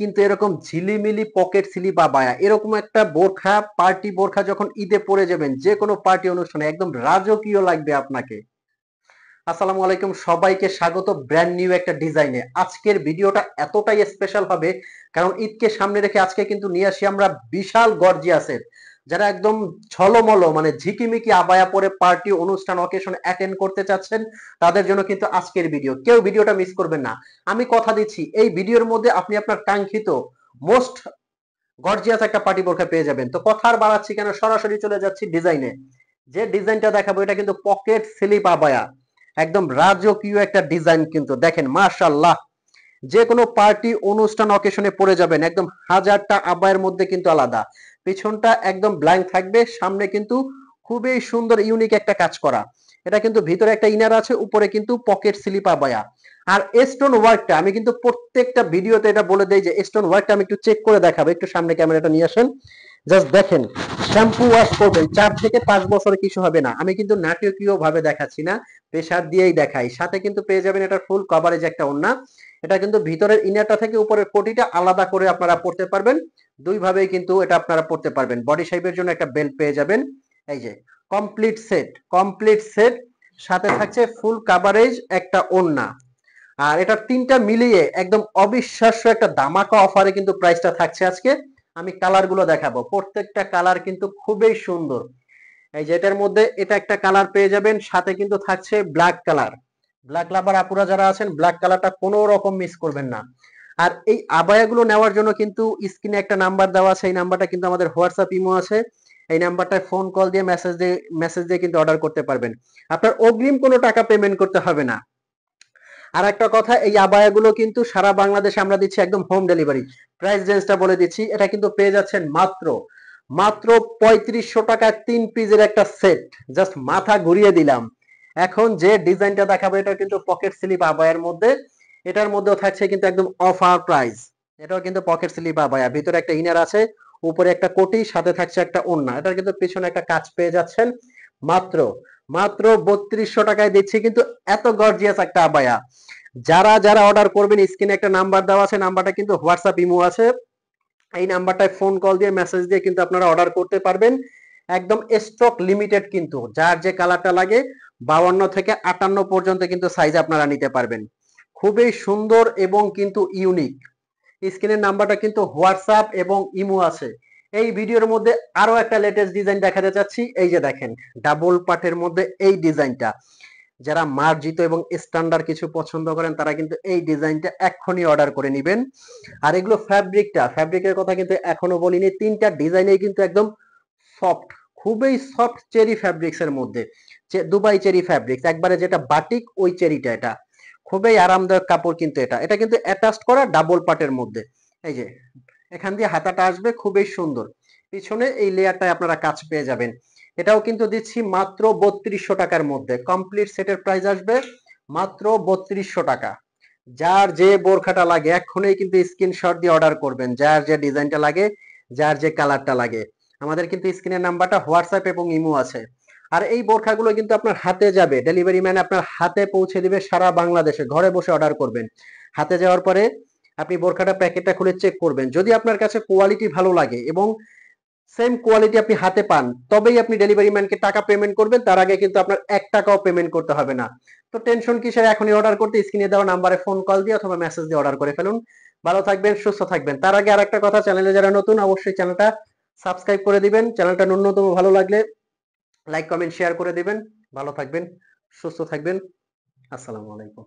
কিন্তু এরকম ঝিলিমিলি pocket slip abaya, এরকম একটা বোরখা, পার্টি বোরখা যখন ঈদে পরে যাবেন যে কোনো পার্টি অনুষ্ঠানে একদম রাজকীয় লাগবে আপনাকে। আসসালামু আলাইকুম, সবাইকে স্বাগত ব্র্যান্ড নিউ একটা ডিজাইনে। আজকের ভিডিওটা এতটাই স্পেশাল হবে কারণ ঈদকে সামনে রেখে আজকে কিন্তু নিয়ে আসি আমরা বিশাল গর্জিয়াসের, যারা একদম ছলমলো মানে ঝিকিমিকি আবায়া পরে পার্টি অনুষ্ঠান অকেশন অ্যাটেন্ড করতে চাচ্ছেন তাদের জন্য কিন্তু আজকের ভিডিও। কেউ ভিডিওটা মিস করবেন না। আমি কথা দিচ্ছি এই ভিডিওর মধ্যে আপনি আপনার কাঙ্ক্ষিত মোস্ট গর্জিয়াস একটা পার্টি বোরখা পেয়ে যাবেন। তো কথা আর বাড়াচ্ছি কেন, সরাসরি চলে যাচ্ছি ডিজাইনে। যে ডিজাইনটা দেখাবো এটা কিন্তু পকেট স্লিপ আবায়া, একদম রাজকীয় একটা ডিজাইন। কিন্তু দেখেন মাশাআল্লাহ, যে কোনো পার্টি অনুষ্ঠান অকেশনে পরে যাবেন একদম হাজারটা আবায়ের মধ্যে কিন্তু আলাদা। পিছনটা একদম ব্ল্যাঙ্ক থাকবে, সামনে কিন্তু খুবই সুন্দর ইউনিক একটা কাজ করা। এটা কিন্তু ভিতরে একটা ইনার আছে, উপরে কিন্তু পকেট স্লিপ আবায়া। আর স্টোন ওয়ার্কটা আমি কিন্তু প্রত্যেকটা ভিডিওতে এটা বলে দেই যে স্টোন ওয়ার্কটা আমি একটু চেক করে দেখাবো। একটু সামনে ক্যামেরাটা নিয়ে আসেন, জাস্ট দেখেন। শ্যাম্পু ওয়াশ করবেন 4 থেকে 5 বছরে কিছু হবে না। আমি কিন্তু নাটকীয় ভাবে দেখাচ্ছি না, প্রেসার দিয়েই দেখাই। সাথে কিন্তু পেয়ে যাবেন এটা ফুল কভারেজ একটা ওড়না। এটা কিন্তু ভিতরের ইনারটা থেকে উপরের কোটিটা আলাদা করে আপনারা পড়তে পারবেন। দুই ভাবেই কিন্তু এটা আপনারা পড়তে পারবেন। বডি শেপের জন্য একটা বেল্ট পেয়ে যাবেন। এই যে কমপ্লিট সেট, কমপ্লিট সেট, সাথে থাকছে ফুল কভারেজ একটা ওড়না। আর এটা তিনটা মিলিয়ে একদম অবিশ্বাস্য একটা ধামাকা অফারে কিন্তু প্রাইসটা থাকছে আজকে। আমি কালার গুলো দেখাবো, প্রত্যেকটা কালার কিন্তু খুবই সুন্দর। এই যে এটার মধ্যে এটা একটা কালার পেয়ে যাবেন, সাথে কিন্তু থাকছে ব্ল্যাক কালার। ব্ল্যাক লাভার আপুরা যারা আছেন ব্ল্যাক কালারটা কোনো রকম মিস করবেন না। আর এই আবায়াগুলো নেওয়ার জন্য কিন্তু স্ক্রিনে একটা নাম্বার দেওয়া আছে, এই নাম্বারটা কিন্তু আমাদের হোয়াটসঅ্যাপ ইমো আছে। এই নাম্বারটায় ফোন কল দিয়ে মেসেজ দিয়ে কিন্তু অর্ডার করতে পারবেন। আপনার অগ্রিম কোনো টাকা পেমেন্ট করতে হবে না। আর একটা কথা, এই আবায়াগুলো কিন্তু সারা বাংলাদেশে আমরা দিচ্ছি একদম হোম ডেলিভারি। প্রাইস রেঞ্জটা বলে দিচ্ছি, এটা কিন্তু পেয়ে যাচ্ছেন মাত্র মাত্র 3500 টাকায় 3 পিসের একটা সেট। জাস্ট মাথা ঘুরিয়ে দিলাম। এখন যে ডিজাইনটা দেখাবো এটা কিন্তু পকেট স্লিপ আবায়ের মধ্যে। এটার মধ্যেও থাকছে কিন্তু একদম অফার প্রাইস। এটাও কিন্তু পকেট স্লিপ আবায়া, ভিতরে একটা ইনার আছে, উপরে একটা কোটি, সাথে থাকছে একটা ওড়না। এটার কিন্তু পিছনে একটা কাজ পেয়ে যাচ্ছেন। মাত্র মাত্র 3200 টাকায় দিচ্ছি কিন্তু এত গর্জিয়াস একটা আবায়া। যারা যারা অর্ডার করবেন স্ক্রিনে একটা নাম্বার দেওয়া আছে, নাম্বারটা কিন্তু হোয়াটসঅ্যাপ ইমো আছে। এই নাম্বারটায় ফোন কল দিয়ে মেসেজ দিয়ে কিন্তু আপনারা অর্ডার করতে পারবেন। একদম স্টক লিমিটেড, কিন্তু যার যে কালারটা লাগে 52 থেকে 58 পর্যন্ত কিন্তু সাইজ আপনারা নিতে পারবেন। খুবই সুন্দর এবং কিন্তু ইউনিক। স্ক্রিনের নাম্বারটা কিন্তু হোয়াটসঅ্যাপ এবং ইমো আছে। এই ভিডিওর মধ্যে আরো একটা লেটেস্ট ডিজাইন দেখাতে চাচ্ছি। এই যে দেখেন ডাবল পাটের মধ্যে এই ডিজাইনটা, যারা মার্জিত এবং স্ট্যান্ডার্ড কিছু পছন্দ করেন তারা কিন্তু এই ডিজাইনটা এক্ষুনি অর্ডার করে নেবেন। আর এগুলো ফ্যাব্রিকের কথা কিন্তু এখনো বলিনি, তিনটা ডিজাইনেই কিন্তু একদম সফট, খুবই সফট চেরি ফ্যাব্রিক্স এর মধ্যে। দুবাই চেরি ফ্যাব্রিক্স, একবারে যেটা বাটিক ওই চেরিটা। এটা খুবই আরামদায়ক কাপড় কিন্তু। এটা এটা কিন্তু অ্যাটাচড করা ডাবল পাটের মধ্যে। এই যে এখান দিয়ে হাতাটা আসবে, খুবই সুন্দর। পিছনে এই লেয়ারটায় আপনারা কাজ পেয়ে যাবেন। এটাও কিন্তু দিচ্ছি মাত্র 3200 টাকার মধ্যে। কমপ্লিট সেটের প্রাইস আসবে মাত্র 3200 টাকা। যার যে বোরখাটা লাগে এখনই কিন্তু স্ক্রিনশট দিয়ে অর্ডার করবেন, যার যে ডিজাইনটা লাগে, যার যে কালারটা লাগে। আমাদের কিন্তু স্ক্রিনের নাম্বারটা হোয়াটসঅ্যাপ এবং ইমো আছে। আর এই বোরখাগুলো কিন্তু আপনার হাতে যাবে, ডেলিভারি ম্যান আপনার হাতে পৌঁছে দিবে সারা বাংলাদেশে। ঘরে বসে অর্ডার করবেন, হাতে যাওয়ার পরে আপনি বোরখাটা প্যাকেটটা খুলে চেক করবেন। যদি আপনার কাছে কোয়ালিটি ভালো লাগে এবং সেম কোয়ালিটি আপনি হাতে পান, তবেই আপনি ডেলিভারি ম্যানকে টাকা পেমেন্ট করবেন। তার আগে কিন্তু আপনার 1 টাকাও পেমেন্ট করতে হবে না। তো টেনশন কিসের, এখনই অর্ডার করতে স্ক্রিনে দেওয়া নাম্বারে ফোন কল দিয়ে অথবা মেসেজ দিয়ে অর্ডার করে ফেলুন। ভালো থাকবেন, সুস্থ থাকবেন। তার আগে আরেকটা কথা, চ্যানেলে যারা নতুন অবশ্যই চ্যানেলটা সাবস্ক্রাইব করে দিবেন। চ্যানেলটা ন্যূনতম ভালো লাগলে লাইক কমেন্ট শেয়ার করে দিবেন। ভালো থাকবেন, সুস্থ থাকবেন। আসসালামু আলাইকুম।